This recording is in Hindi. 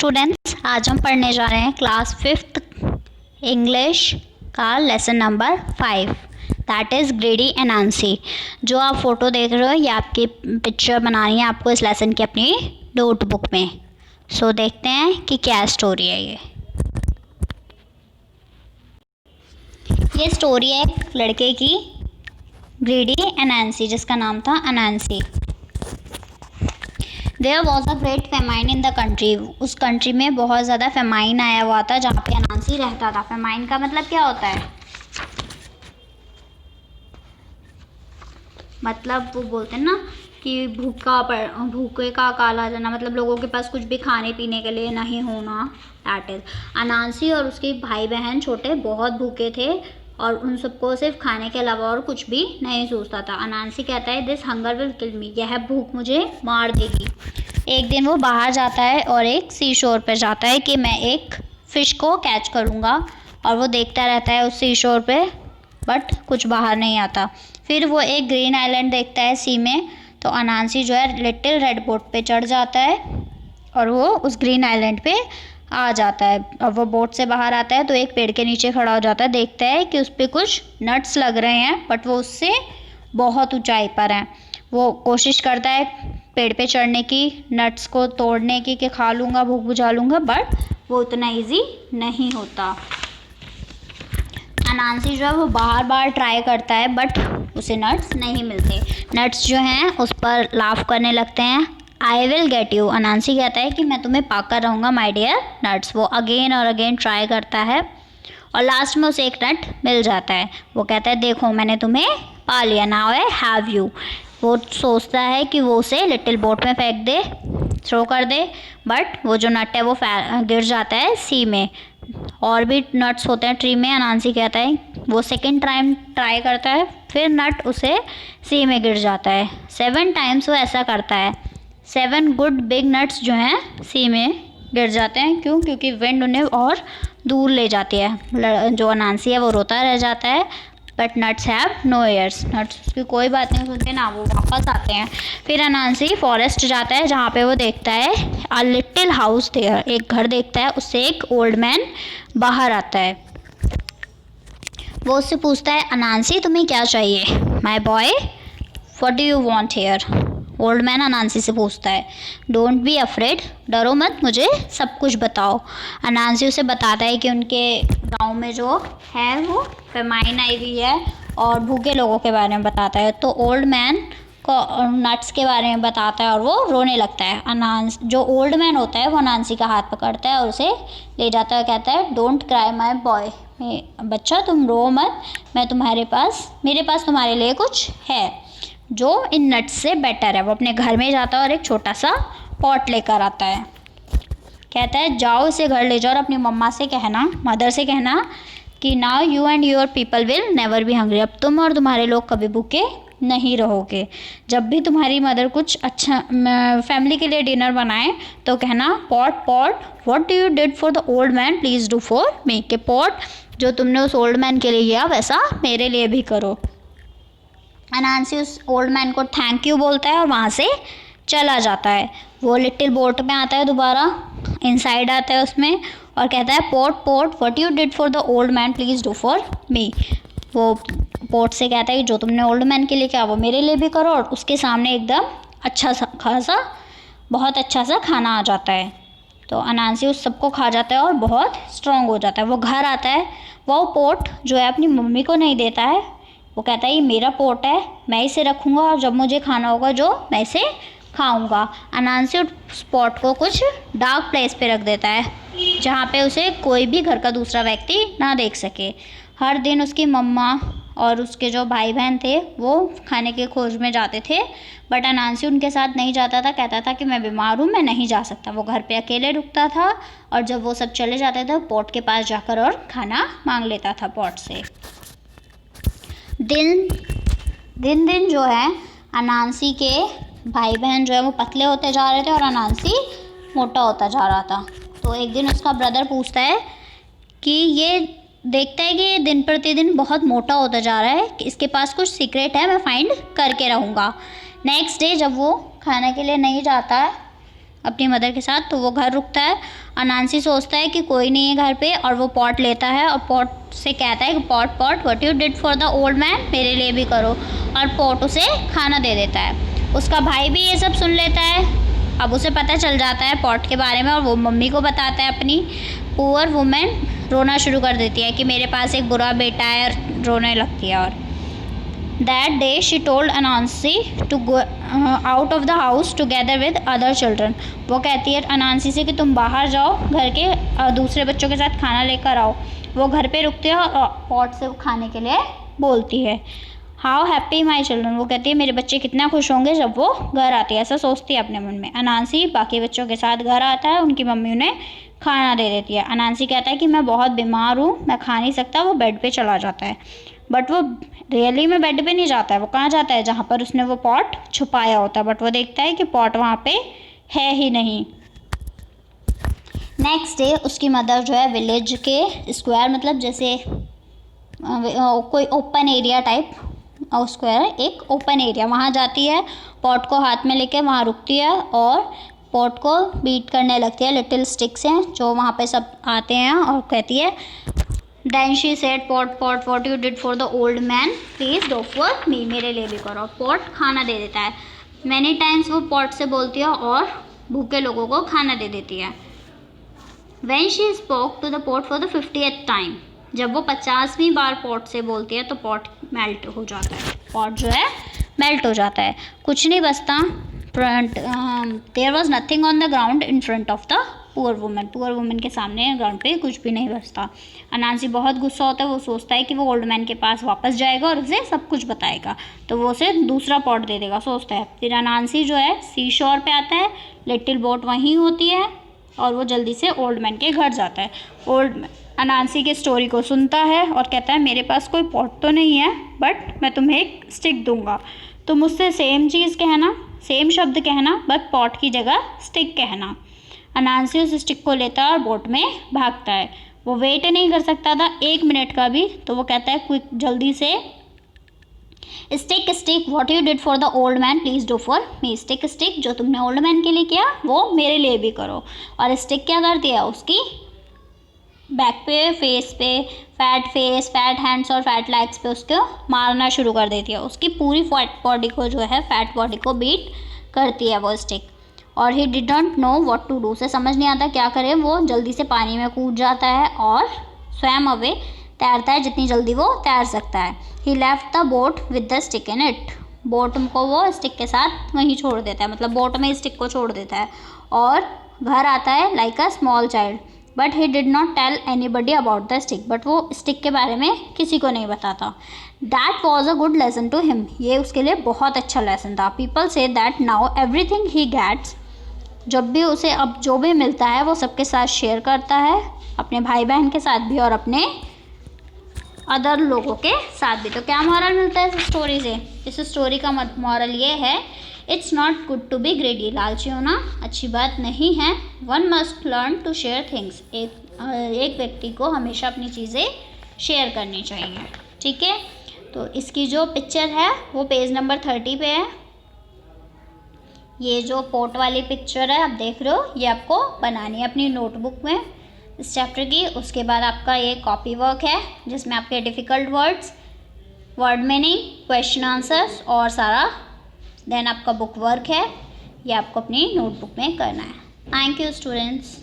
स्टूडेंट्स, आज हम पढ़ने जा रहे हैं क्लास 5th इंग्लिश का lesson number 5 that is greedy Anansi. जो आप फ़ोटो देख रहे हो ये आपकी पिक्चर बनानी है आपको इस लेसन की अपनी नोटबुक में। सो देखते हैं कि क्या स्टोरी है। ये स्टोरी है एक लड़के की, ग्रेडी एनांसी, जिसका नाम था Anansi. There was a great famine in the country. उस कंट्री में बहुत ज़्यादा फेमाइन आया हुआ था जहाँ पे अनांसी रहता था। फेमाइन का मतलब क्या होता है? मतलब वो बोलते हैं ना कि भूखे का काला जाना, मतलब लोगों के पास कुछ भी खाने पीने के लिए नहीं होना, दैट इज़। अनांसी और उसके भाई बहन छोटे बहुत भूखे थे और उन सबको सिर्फ खाने के अलावा और कुछ भी नहीं सोचता था। अनांसी कहता है दिस हंगर विल किल मी, यह भूख मुझे मार देगी। एक दिन वो बाहर जाता है और एक सी शोर पर जाता है कि मैं एक फ़िश को कैच करूँगा, और वो देखता रहता है उस सी शोर पे बट कुछ बाहर नहीं आता। फिर वो एक ग्रीन आइलैंड देखता है सी में, तो अनांसी जो है लिटिल रेड बोट पे चढ़ जाता है और वो उस ग्रीन आइलैंड पे आ जाता है। अब वो बोट से बाहर आता है तो एक पेड़ के नीचे खड़ा हो जाता है, देखता है कि उस पर कुछ नट्स लग रहे हैं बट वो उससे बहुत ऊंचाई पर हैं। वो कोशिश करता है पेड़ पे चढ़ने की, नट्स को तोड़ने की कि खा लूँगा, भूख बुझा लूँगा, बट वो उतना ईजी नहीं होता। अनांसी जो है वो बार बार ट्राई करता है बट उसे नट्स नहीं मिलते। नट्स जो हैं उस पर लाफ करने लगते हैं। आई विल गेट यू, अनांसी कहता है कि मैं तुम्हें पाकर रहूँगा माय डियर नट्स। वो अगेन और अगेन ट्राई करता है और लास्ट में उसे एक नट मिल जाता है। वो कहता है देखो मैंने तुम्हें पा लिया, नाउ आई हैव यू। वो सोचता है कि वो उसे लिटिल बोट में फेंक दे, थ्रो कर दे, बट वो जो नट है वो गिर जाता है सी में। और भी नट्स होते हैं ट्री में। अनांसी कहता है वो सेकेंड टाइम ट्राई करता है, फिर नट उसे सी में गिर जाता है। 7 टाइम्स वो ऐसा करता है। 7 गुड बिग नट्स जो हैं सी में गिर जाते हैं। क्यों? क्योंकि विंड उन्हें और दूर ले जाती है। जो अनांसी है वो रोता रह जाता है but nuts have no ears, nuts उसकी कोई बात नहीं सुनते ना, वो वापस आते हैं। फिर अनांसी फॉरेस्ट जाता है जहाँ पे वो देखता है अ लिटिल हाउस देयर, एक घर देखता है। उससे एक ओल्ड मैन बाहर आता है। वो उससे पूछता है अनांसी तुम्हें क्या चाहिए? My boy what do you want here? Old man Anansi से पूछता है डोंट बी अफ्रेड, डरो मत, मुझे सब कुछ बताओ। अनांसी उसे बताता है कि उनके गांव में जो है वो फेमाइन आई हुई है और भूखे लोगों के बारे में बताता है। तो ओल्ड मैन को नट्स के बारे में बताता है और वो रोने लगता है। जो ओल्ड मैन होता है वो अनांसी का हाथ पकड़ता है और उसे ले जाता है, कहता है डोंट क्राई माई बॉय, बच्चा तुम रो मत, मेरे पास तुम्हारे लिए कुछ है जो इन नट्स से बेटर है। वो अपने घर में जाता है और एक छोटा सा पॉट लेकर आता है। कहता है जाओ इसे घर ले जाओ और अपनी मदर से कहना कि now you and your people will never be hungry, अब तुम और तुम्हारे लोग कभी भूखे नहीं रहोगे। जब भी तुम्हारी मदर कुछ अच्छा फैमिली के लिए डिनर बनाए तो कहना pot what do you did for the old man please do for me, के पॉट जो तुमने उस ओल्ड मैन के लिए किया वैसा मेरे लिए भी करो। अनांसी उस ओल्ड मैन को थैंक यू बोलता है और वहाँ से चला जाता है। वो लिटिल बोट में आता है, दोबारा इनसाइड आता है उसमें और कहता है port what you did for the old man please do for me. वो पोर्ट से कहता है कि जो तुमने ओल्ड मैन के लिए किया वो मेरे लिए भी करो, और उसके सामने एकदम बहुत अच्छा सा खाना आ जाता है। तो अनांसी उस सबको खा जाता है और बहुत स्ट्रांग हो जाता है। वो घर आता है, वो पोर्ट जो है अपनी मम्मी को नहीं देता है। वो कहता है ये मेरा पोर्ट है, मैं इसे रखूँगा और जब मुझे खाना होगा जो मैं इसे खाऊंगा। अनांसी उस पॉट को कुछ डार्क प्लेस पे रख देता है जहाँ पे उसे कोई भी घर का दूसरा व्यक्ति ना देख सके। हर दिन उसकी मम्मा और उसके जो भाई बहन थे वो खाने की खोज में जाते थे बट अनांसी उनके साथ नहीं जाता था। कहता था कि मैं बीमार हूँ, मैं नहीं जा सकता। वो घर पे अकेले रुकता था और जब वो सब चले जाते थे पॉट के पास जाकर और खाना मांग लेता था पॉट से। दिन जो है अनांसी के भाई बहन जो है वो पतले होते जा रहे थे और अनांसी मोटा होता जा रहा था। तो एक दिन उसका ब्रदर पूछता है कि ये देखता है कि ये दिन प्रतिदिन बहुत मोटा होता जा रहा है, कि इसके पास कुछ सीक्रेट है, मैं फाइंड करके रहूँगा। नेक्स्ट डे जब वो खाने के लिए नहीं जाता है अपनी मदर के साथ, तो वो घर रुकता है। अनांसी सोचता है कि कोई नहीं है घर पे, और वो पॉट लेता है और पॉट से कहता है कि pot pot what you did for the old man, मेरे लिए भी करो, और पॉट उसे खाना दे देता है। उसका भाई भी ये सब सुन लेता है। अब उसे पता चल जाता है पॉट के बारे में, और वो मम्मी को बताता है अपनी। पुअर वुमेन रोना शुरू कर देती है कि मेरे पास एक बुरा बेटा है, और रोने लगती है। और That day she told Anansi to go out of the house together with other children. वो कहती है अनांसी से कि तुम बाहर जाओ, घर के दूसरे बच्चों के साथ खाना लेकर आओ। वो घर पे रुकती है और पॉट से खाने के लिए बोलती है। हाउ हैप्पी माई चिल्ड्रन, वो कहती है मेरे बच्चे कितना खुश होंगे जब वो घर आती है, ऐसा सोचती है अपने मन में। अनांसी बाकी बच्चों के साथ घर आता है, उनकी मम्मी उन्हें खाना दे देती है। अनांसी कहता है कि मैं बहुत बीमार हूँ, मैं खा नहीं सकता। वो बेड पे चला जाता है, बट वो रियली में बेड पे नहीं जाता है। वो कहाँ जाता है, जहाँ पर उसने वो पॉट छुपाया होता है, बट वो देखता है कि पॉट वहाँ पे है ही नहीं। नेक्स्ट डे उसकी मदर जो है विलेज के स्क्वायर, मतलब जैसे कोई ओपन एरिया टाइप स्क्वायर, एक ओपन एरिया, वहाँ जाती है। पॉट को हाथ में लेके वहाँ रुकती है और पॉट को बीट करने लगती है लिटिल स्टिक्स हैं जो वहाँ पे सब आते हैं, और कहती है Then she said, "Pot, pot, what you did for the old man, please do for me." मेरे लिए भी करो। पॉट खाना दे देता है। Many times वो पॉट से बोलती है और भूखे लोगों को खाना दे देती है। When she spoke to the pot for the 50th time, जब वो 50वीं बार पॉट से बोलती है तो पॉट मेल्ट हो जाता है। पॉट जो है मेल्ट हो जाता है, कुछ नहीं बचता। There was nothing on the ground in front of the poor women के सामने ग्राउंड पे कुछ भी नहीं बचता। अनांसी बहुत गुस्सा होता है। वो सोचता है कि वो ओल्ड मैन के पास वापस जाएगा और उसे सब कुछ बताएगा, तो वो उसे दूसरा पॉट दे देगा सोचता है। फिर अनांसी जो है सी शोर पे आता है, लिटिल बोट वहीं होती है, और वो जल्दी से ओल्ड मैन के घर जाता है। ओल्ड अनांसी की स्टोरी को सुनता है और कहता है मेरे पास कोई पॉट तो नहीं है, बट मैं तुम्हें एक स्टिक दूंगा, तुम मुझसे सेम चीज़ कहना, सेम शब्द कहना, बट पॉट की जगह स्टिक कहना। अनांसी उस स्टिक को लेता है और बोट में भागता है। वो वेट नहीं कर सकता था 1 मिनट का भी, तो वो कहता है क्विक, जल्दी से, stick stick what you did for the old man please do for me. Stick stick जो तुमने ओल्ड मैन के लिए किया वो मेरे लिए भी करो। और स्टिक क्या करती है, उसकी बैक पे, फेस पे, फैट हैंड्स और फैट लेग्स पे उसको मारना शुरू कर देती है। उसकी पूरी फैट बॉडी को जो है, फैट बॉडी को बीट करती है वो स्टिक। और he did not know what to do, उसे समझ नहीं आता क्या करे। वो जल्दी से पानी में कूद जाता है और स्वैम अवे, तैरता है जितनी जल्दी वो तैर सकता है। He left the boat with the stick in it, boat को वो स्टिक के साथ वहीं छोड़ देता है, मतलब बोट में स्टिक को छोड़ देता है, और घर आता है like a small child. But he did not tell anybody about the stick, but वो स्टिक के बारे में किसी को नहीं बताता। That was a good lesson to him, ये उसके लिए बहुत अच्छा लेसन था। People say that now everything he gets, जब भी उसे अब जो भी मिलता है वो सबके साथ शेयर करता है, अपने भाई बहन के साथ भी और अपने अदर लोगों के साथ भी। तो क्या मॉरल मिलता है इस स्टोरी से? इस स्टोरी का मॉरल ये है, it's not good to be greedy, लालची होना अच्छी बात नहीं है। One must learn to share things, एक व्यक्ति को हमेशा अपनी चीज़ें शेयर करनी चाहिए। ठीक है, तो इसकी जो पिक्चर है वो पेज नंबर 30 पे है। ये जो पोर्ट वाली पिक्चर है आप देख रहे हो, ये आपको बनानी है अपनी नोटबुक में इस चैप्टर की। उसके बाद आपका ये कॉपी वर्क है जिसमें आपके difficult words, word meaning, question answers और सारा देन आपका बुक वर्क है, ये आपको अपनी नोटबुक में करना है। Thank you students.